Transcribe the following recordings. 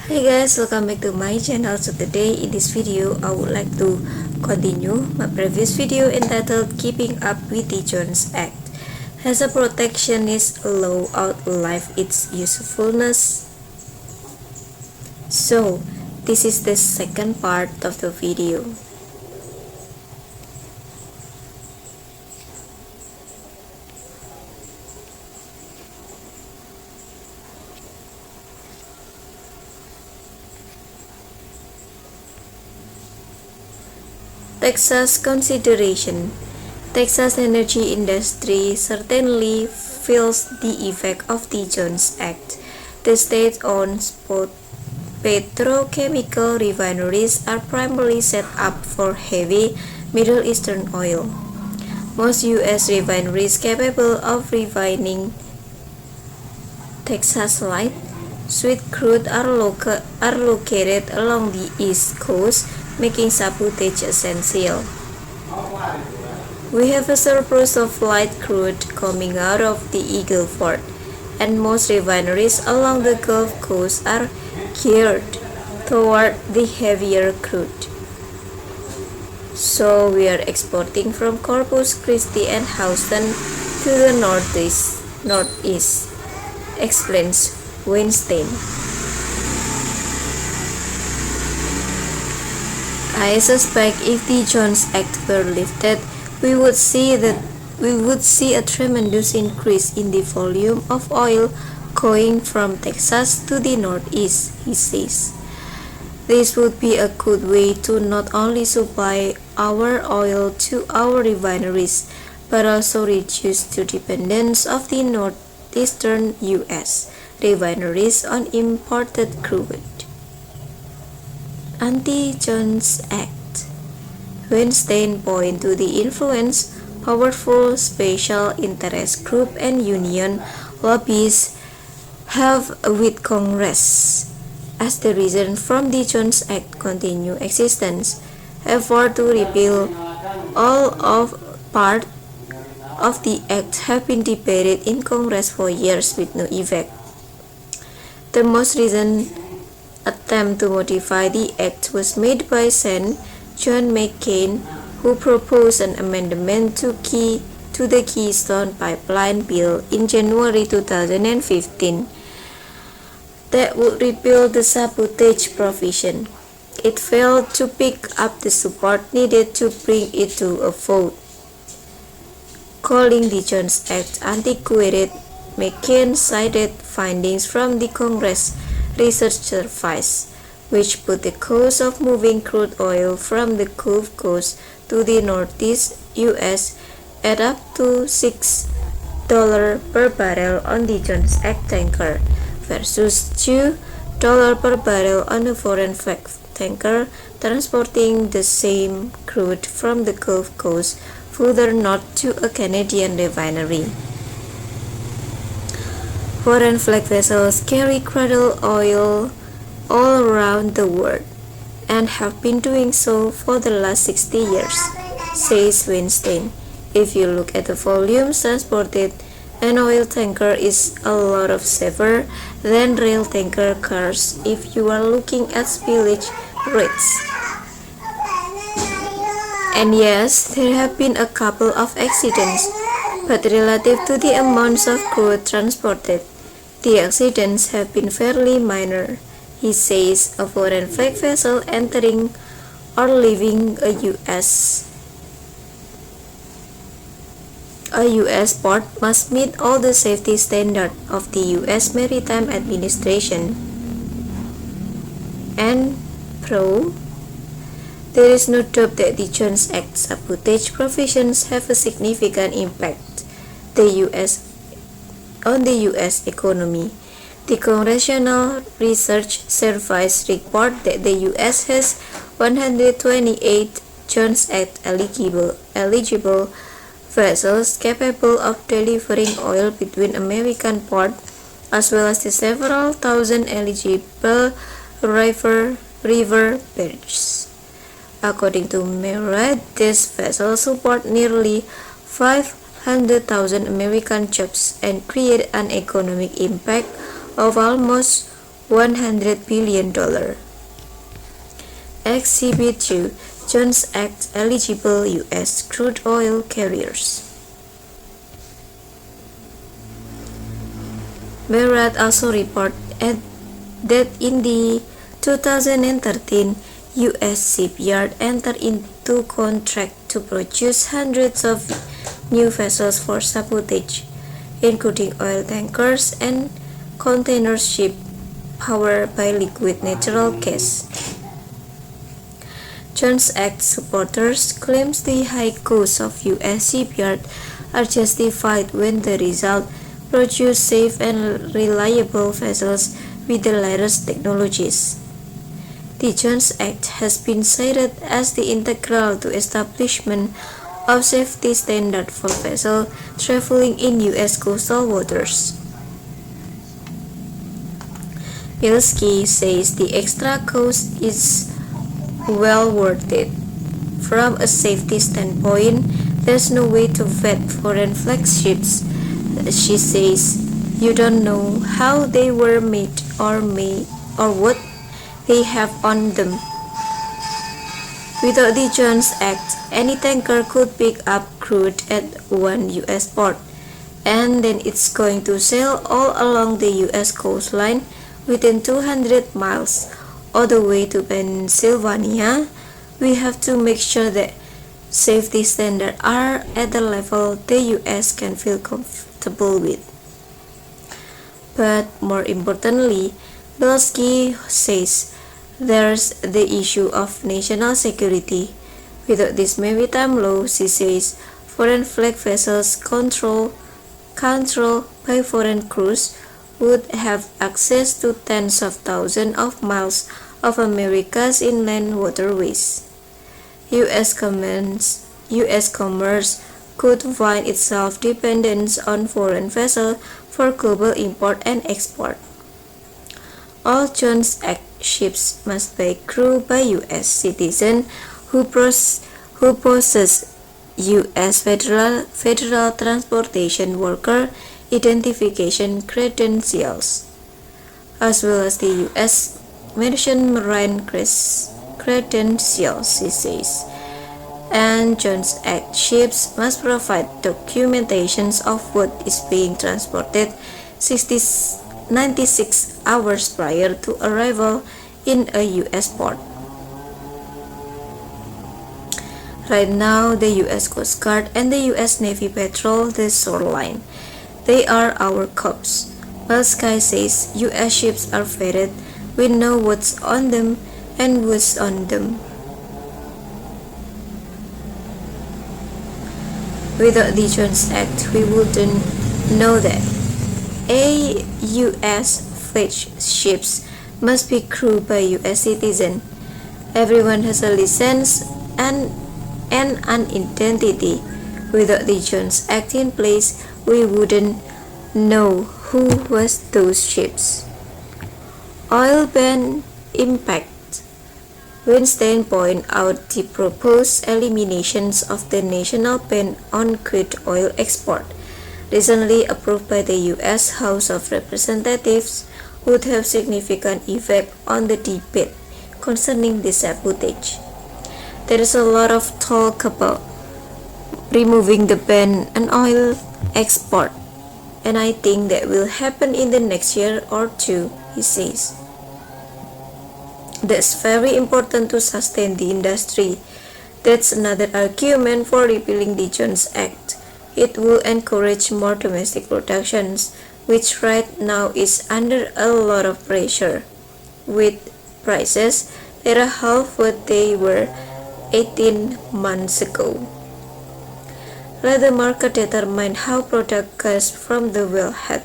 Hey guys, welcome back to my channel. So today in this video I would like to continue my previous video entitled Keeping Up with the Jones Act. Has a protectionist law outlived its usefulness? So this is the second part of the video. Texas consideration. Texas energy industry certainly feels the effect of the Jones Act. The state-owned petrochemical refineries are primarily set up for heavy Middle Eastern oil. Most U.S. refineries capable of refining Texas light sweet crude are located along the East Coast, making sabotage essential. We have a surplus of light crude coming out of the Eagle Ford, and most refineries along the Gulf Coast are geared toward the heavier crude. So we are exporting from Corpus Christi and Houston to the northeast, explains Weinstein. I suspect if the Jones Act were lifted, we would see a tremendous increase in the volume of oil going from Texas to the northeast, he says. This would be a good way to not only supply our oil to our refineries, but also reduce the dependence of the northeastern U.S. refineries on imported crude. Anti-Jones Act. Weinstein points to the influence powerful special interest group and union lobbyists have with Congress as the reason from the Jones Act continued existence. Effort to repeal all of part of the act have been debated in Congress for years with no effect. The most recent attempt to modify the act was made by Sen. John McCain, who proposed an amendment to the Keystone Pipeline bill in January 2015 that would repeal the sabotage provision. It failed to pick up the support needed to bring it to a vote. Calling the Jones Act antiquated, McCain cited findings from the Congress Research Service, which put the cost of moving crude oil from the Gulf Coast to the northeast U.S. at up to $6 per barrel on the Jones Act tanker versus $2 per barrel on a foreign flag tanker transporting the same crude from the Gulf Coast further north to a Canadian refinery. Foreign flag vessels carry crude oil all around the world and have been doing so for the last 60 years, says Weinstein. If you look at the volumes transported, an oil tanker is a lot safer than rail tanker cars if you are looking at spillage rates. And yes, there have been a couple of accidents, but relative to the amounts of crude transported, the accidents have been fairly minor, he says. A foreign flag vessel entering or leaving a U.S. port must meet all the safety standards of the U.S. Maritime Administration. And there is no doubt that the Jones Act sabotage provisions have a significant impact on the U.S. economy. The Congressional Research Service report that the U.S. has 128 Jones Act eligible vessels capable of delivering oil between American ports, as well as the several thousand eligible river barges. According to Maroc, these vessels support nearly 500,000 American jobs and create an economic impact of almost $100 billion. Exhibit 2. Jones Act eligible U.S. crude oil carriers. Barrett also reported that in the 2013, U.S. shipyard entered into contract to produce hundreds of new vessels for sabotage, including oil tankers and container ships powered by liquid natural gas. Jones Act supporters claim the high costs of U.S. shipyards are justified when the result produce safe and reliable vessels with the latest technologies. The Jones Act has been cited as the integral to establishment of safety standards for vessels traveling in U.S. coastal waters. Bilski says the extra cost is well worth it. From a safety standpoint, there's no way to vet foreign flagships. She says, you don't know how they were made or what they have on them. Without the Jones Act, any tanker could pick up crude at one U.S. port, and then it's going to sail all along the U.S. coastline within 200 miles all the way to Pennsylvania. We have to make sure that safety standards are at the level the U.S. can feel comfortable with. But more importantly, Bilski says there's the issue of national security. Without this maritime law, she says, foreign flag vessels controlled by foreign crews would have access to tens of thousands of miles of America's inland waterways. U.S. commerce could find itself dependent on foreign vessels for global import and export. All Jones Act ships must be crewed by U.S. citizens who possess U.S. federal transportation worker identification credentials, as well as the U.S. Marine credentials, he says. And Jones Act ships must provide documentations of what is being transported 96 hours prior to arrival in a U.S. port. Right now, the U.S. Coast Guard and the U.S. Navy patrol the shoreline. They are our cops. Bilski says U.S. ships are vetted. We know what's on them and who's on them. Without the Jones Act, we wouldn't know that. A U.S. fleet ships must be crewed by U.S. citizens. Everyone has a license and an identity. Without the Jones Act in place, we wouldn't know who was those ships. Oil ban impact. Weinstein pointed out the proposed eliminations of the national ban on crude oil export, recently approved by the U.S. House of Representatives, would have significant effect on the debate concerning the sabotage. There is a lot of talk about removing the ban on oil export, and I think that will happen in the next year or two, he says. That's very important to sustain the industry. That's another argument for repealing the Jones Act. It will encourage more domestic productions, which right now is under a lot of pressure, with prices that are half what they were 18 months ago. Let the market determine how product goes from the wellhead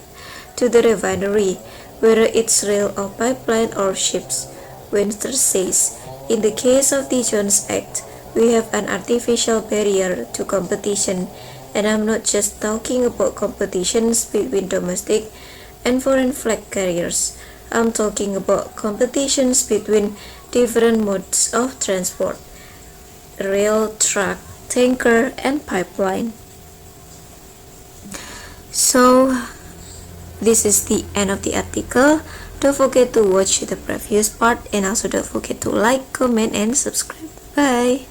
to the refinery, whether it's rail or pipeline or ships. Weinstein says, in the case of the Jones Act, we have an artificial barrier to competition, and I'm not just talking about competitions between domestic and foreign flag carriers. I'm talking about competitions between different modes of transport: rail, truck, tanker, and pipeline. So, this is the end of the article. Don't forget to watch the previous part, and also don't forget to like, comment, and subscribe. Bye.